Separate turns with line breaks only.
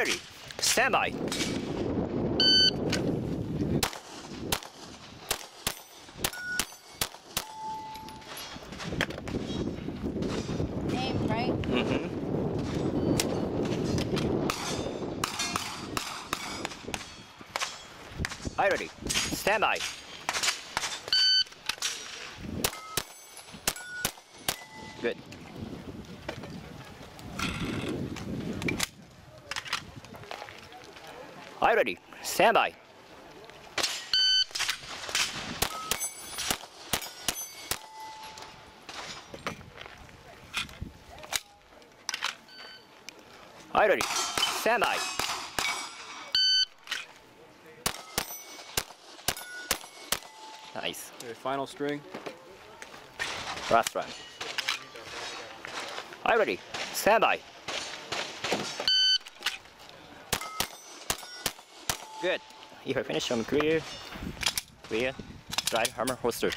ready. Stand by.
Aim, right?
Are you ready? Stand by. Good. Are you ready? Stand by. Are you ready? Stand by. Nice.
Okay, final string.
Last run. Are you ready? Stand by. Good. If I finish, I'm clear. Clear. Slide hammer holster.